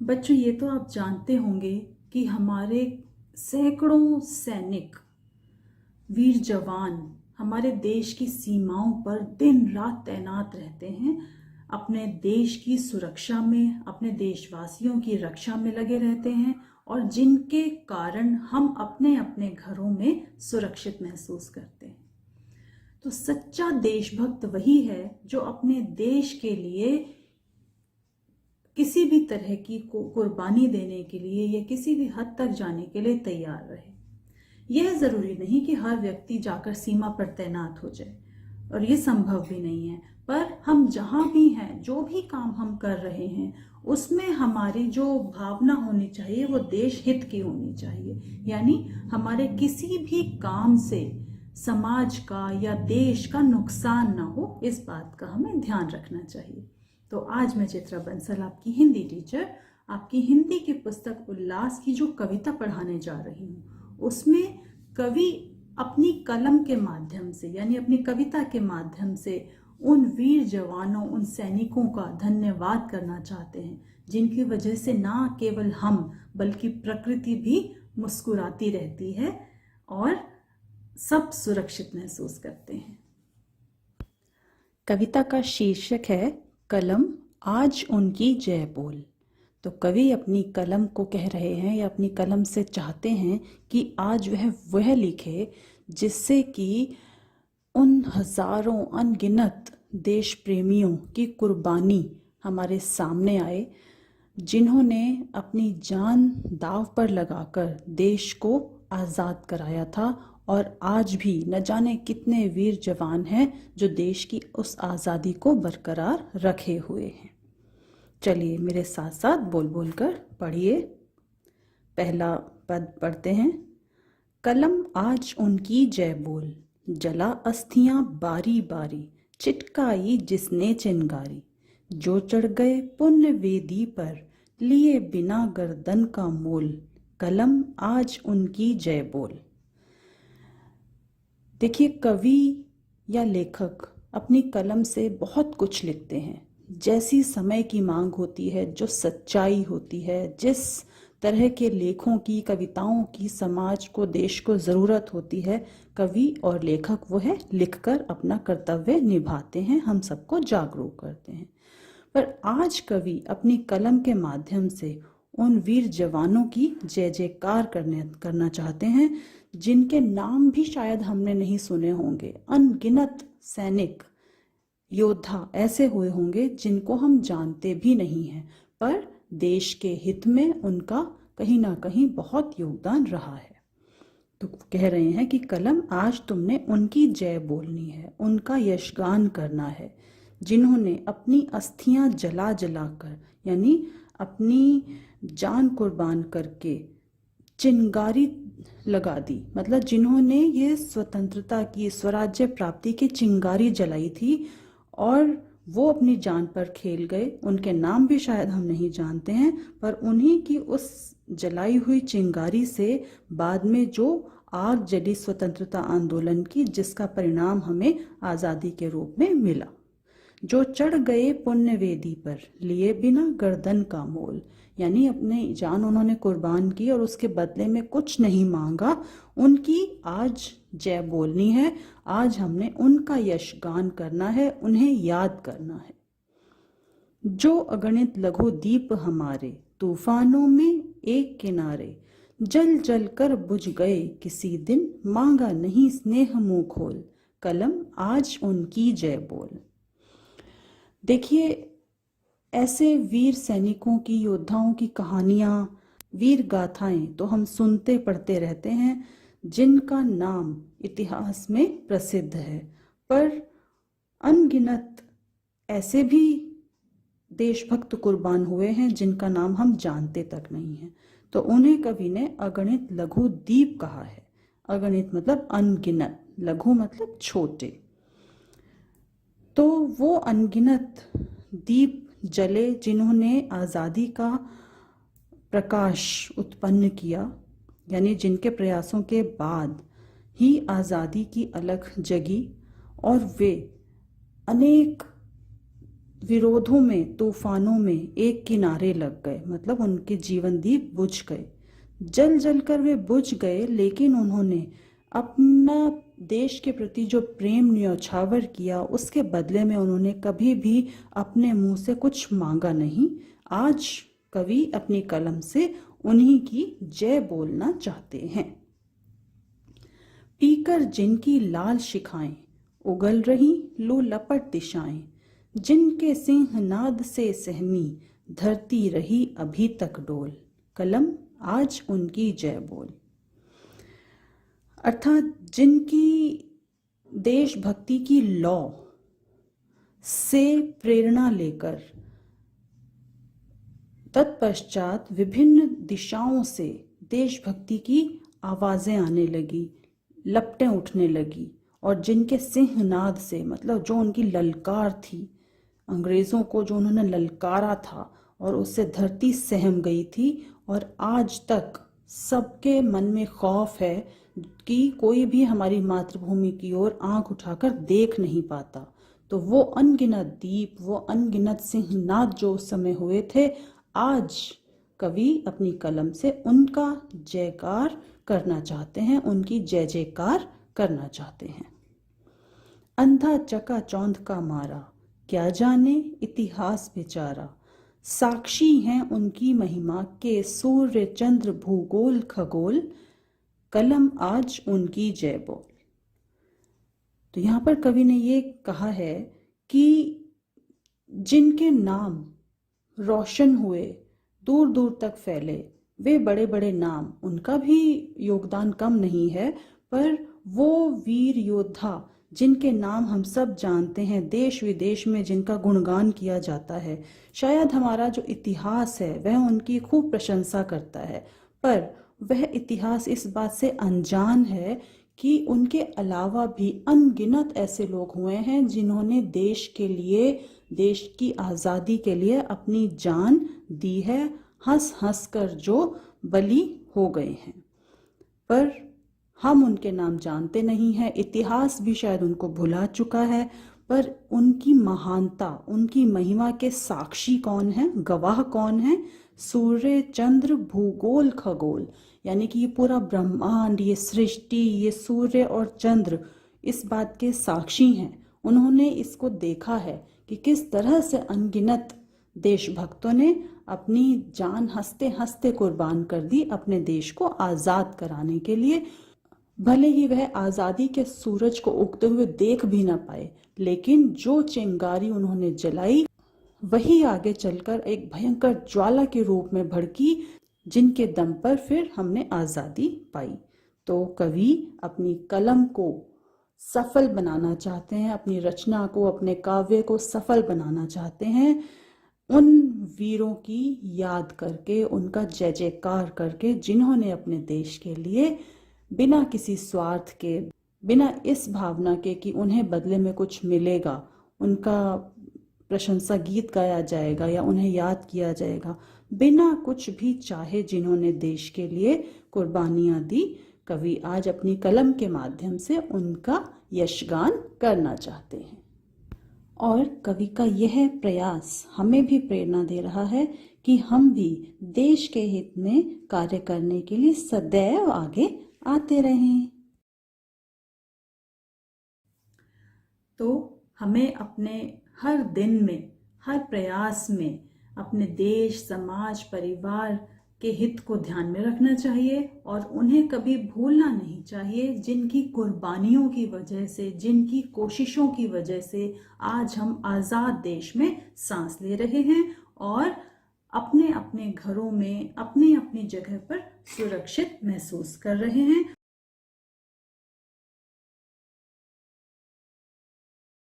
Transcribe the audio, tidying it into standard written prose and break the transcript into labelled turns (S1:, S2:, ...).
S1: बच्चों, ये तो आप जानते होंगे कि हमारे सैकड़ों सैनिक, वीर जवान हमारे देश की सीमाओं पर दिन रात तैनात रहते हैं। अपने देश की सुरक्षा में, अपने देशवासियों की रक्षा में लगे रहते हैं और जिनके कारण हम अपने अपने घरों में सुरक्षित महसूस करते हैं। तो सच्चा देशभक्त वही है जो अपने देश के लिए किसी भी तरह की कुर्बानी देने के लिए या किसी भी हद तक जाने के लिए तैयार रहे। यह जरूरी नहीं कि हर व्यक्ति जाकर सीमा पर तैनात हो जाए, और ये संभव भी नहीं है। पर हम जहाँ भी हैं, जो भी काम हम कर रहे हैं, उसमें हमारी जो भावना होनी चाहिए वो देश हित की होनी चाहिए। यानी हमारे किसी भी काम से समाज का या देश का नुकसान ना हो, इस बात का हमें ध्यान रखना चाहिए। तो आज मैं चित्रा बंसल, आपकी हिंदी टीचर, आपकी हिंदी की पुस्तक उल्लास की जो कविता पढ़ाने जा रही हूँ, उसमें कवि अपनी कलम के माध्यम से, यानी अपनी कविता के माध्यम से उन वीर जवानों, उन सैनिकों का धन्यवाद करना चाहते हैं जिनकी वजह से ना केवल हम बल्कि प्रकृति भी मुस्कुराती रहती है और सब सुरक्षित महसूस करते हैं। कविता का शीर्षक है कलम आज उनकी जय बोल। तो कवि अपनी कलम को कह रहे हैं या अपनी कलम से चाहते हैं कि आज वह लिखे जिससे कि उन हजारों अनगिनत देश प्रेमियों की कुर्बानी हमारे सामने आए, जिन्होंने अपनी जान दांव पर लगाकर देश को आज़ाद कराया था। और आज भी न जाने कितने वीर जवान हैं जो देश की उस आज़ादी को बरकरार रखे हुए हैं। चलिए मेरे साथ साथ बोल बोल कर पढ़िए। पहला पद पढ़ते हैं। कलम आज उनकी जय बोल, जला अस्थियां बारी बारी, चिटकाई जिसने चिंगारी, जो चढ़ गए पुण्य वेदी पर, लिए बिना गर्दन का मोल, कलम आज उनकी जय बोल। देखिए, कवि या लेखक अपनी कलम से बहुत कुछ लिखते हैं। जैसी समय की मांग होती है, जो सच्चाई होती है, जिस तरह के लेखों की, कविताओं की समाज को, देश को ज़रूरत होती है, कवि और लेखक वो है लिखकर अपना कर्तव्य निभाते हैं, हम सबको जागरूक करते हैं। पर आज कवि अपनी कलम के माध्यम से उन वीर जवानों की जय जयकार करना चाहते हैं जिनके नाम भी शायद हमने नहीं सुने होंगे। अनगिनत सैनिक, योद्धा ऐसे हुए होंगे जिनको हम जानते भी नहीं हैं, पर देश के हित में उनका कहीं ना कहीं बहुत योगदान रहा है। तो कह रहे हैं कि कलम आज तुमने उनकी जय बोलनी है, उनका यशगान करना है, जिन्होंने अपनी अस्थियां जला जला कर, यानी अपनी जान कुर्बान करके चिंगारी लगा दी। मतलब जिन्होंने ये स्वतंत्रता की, स्वराज्य प्राप्ति की चिंगारी जलाई थी और वो अपनी जान पर खेल गए। उनके नाम भी शायद हम नहीं जानते हैं, पर उन्हीं की उस जलाई हुई चिंगारी से बाद में जो आग जली स्वतंत्रता आंदोलन की, जिसका परिणाम हमें आज़ादी के रूप में मिला। जो चढ़ गए पुण्य वेदी पर, लिए बिना गर्दन का मोल, यानी अपनी जान उन्होंने कुर्बान की और उसके बदले में कुछ नहीं मांगा। उनकी आज जय बोलनी है, आज हमने उनका यशगान करना है, उन्हें याद करना है। जो अगणित लघु दीप हमारे, तूफानों में एक किनारे, जल जल कर बुझ गए किसी दिन, मांगा नहीं स्नेह मुंह खोल, कलम आज उनकी जय बोल। देखिए, ऐसे वीर सैनिकों की, योद्धाओं की कहानियाँ, वीर गाथाएं तो हम सुनते पढ़ते रहते हैं, जिनका नाम इतिहास में प्रसिद्ध है। पर अनगिनत ऐसे भी देशभक्त कुर्बान हुए हैं जिनका नाम हम जानते तक नहीं है। तो उन्हें कवि ने अगणित लघु दीप कहा है। अगणित मतलब अनगिनत, लघु मतलब छोटे। तो वो अनगिनत दीप जले जिन्होंने आज़ादी का प्रकाश उत्पन्न किया, यानी जिनके प्रयासों के बाद ही आज़ादी की अलख जगी और वे अनेक विरोधों में, तूफानों में एक किनारे लग गए, मतलब उनके जीवन दीप बुझ गए। जल जल कर वे बुझ गए, लेकिन उन्होंने अपना देश के प्रति जो प्रेम न्यौछावर किया, उसके बदले में उन्होंने कभी भी अपने मुंह से कुछ मांगा नहीं। आज कवि अपनी कलम से उन्हीं की जय बोलना चाहते हैं। पीकर जिनकी लाल शिखाएं, उगल रही लो लपट दिशाएं, जिनके सिंहनाद से सहमी, धरती रही अभी तक डोल, कलम आज उनकी जय बोल। अर्थात जिनकी देशभक्ति की लौ से प्रेरणा लेकर तत्पश्चात विभिन्न दिशाओं से देशभक्ति की आवाजें आने लगी, लपटें उठने लगी, और जिनके सिंहनाद से, मतलब जो उनकी ललकार थी, अंग्रेजों को जो उन्होंने ललकारा था और उससे धरती सहम गई थी। और आज तक सबके मन में खौफ है कि कोई भी हमारी मातृभूमि की ओर आंख उठाकर देख नहीं पाता। तो वो अनगिनत दीप, वो अनगिनत सिंहनाद जो उस समय हुए थे, आज कवि अपनी कलम से उनका जयकार करना चाहते हैं, उनकी जय जयकार करना चाहते हैं। अंधा चका चौंध का मारा, क्या जाने इतिहास बेचारा, साक्षी हैं उनकी महिमा के सूर्य चंद्र भूगोल खगोल, कलम आज उनकी जय बोल। तो यहाँ पर कवि ने ये कहा है कि जिनके नाम रोशन हुए, दूर दूर तक फैले, वे बड़े बड़े नाम, उनका भी योगदान कम नहीं है, पर वो वीर योद्धा जिनके नाम हम सब जानते हैं, देश विदेश में जिनका गुणगान किया जाता है, शायद हमारा जो इतिहास है वह उनकी खूब प्रशंसा करता है, पर वह इतिहास इस बात से अनजान है कि उनके अलावा भी अनगिनत ऐसे लोग हुए हैं जिन्होंने देश के लिए, देश की आज़ादी के लिए अपनी जान दी है, हंस हंस कर जो बलि हो गए हैं। पर हम उनके नाम जानते नहीं हैं, इतिहास भी शायद उनको भुला चुका है, पर उनकी महानता, उनकी महिमा के साक्षी कौन हैं, गवाह कौन हैं? सूर्य चंद्र भूगोल खगोल, यानी कि ये पूरा ब्रह्मांड, ये सृष्टि, ये सूर्य और चंद्र इस बात के साक्षी हैं। उन्होंने इसको देखा है कि किस तरह से अनगिनत देशभक्तों ने अपनी जान हंसते हंसते कुर्बान कर दी अपने देश को आज़ाद कराने के लिए। भले ही वह आज़ादी के सूरज को उगते हुए देख भी ना पाए, लेकिन जो चिंगारी उन्होंने जलाई वही आगे चलकर एक भयंकर ज्वाला के रूप में भड़की, जिनके दम पर फिर हमने आज़ादी पाई। तो कवि अपनी कलम को सफल बनाना चाहते हैं, अपनी रचना को, अपने काव्य को सफल बनाना चाहते हैं, उन वीरों की याद करके, उनका जय जयकार करके, जिन्होंने अपने देश के लिए बिना किसी स्वार्थ के, बिना इस भावना के कि उन्हें बदले में कुछ मिलेगा, उनका प्रशंसा गीत गाया जाएगा या उन्हें याद किया जाएगा, बिना कुछ भी चाहे जिन्होंने देश के लिए कुर्बानियां दी, कवि आज अपनी कलम के माध्यम से उनका यशगान करना चाहते हैं। और कवि का यह प्रयास हमें भी प्रेरणा दे रहा है कि हम भी देश के हित में कार्य करने के लिए सदैव आगे आते रहें। तो हमें अपने हर दिन में, हर प्रयास में अपने देश, समाज, परिवार के हित को ध्यान में रखना चाहिए और उन्हें कभी भूलना नहीं चाहिए, जिनकी कुर्बानियों की वजह से, जिनकी कोशिशों की वजह से आज हम आज़ाद देश में सांस ले रहे हैं और अपने अपने घरों में, अपनी अपनी जगह पर सुरक्षित महसूस कर रहे हैं।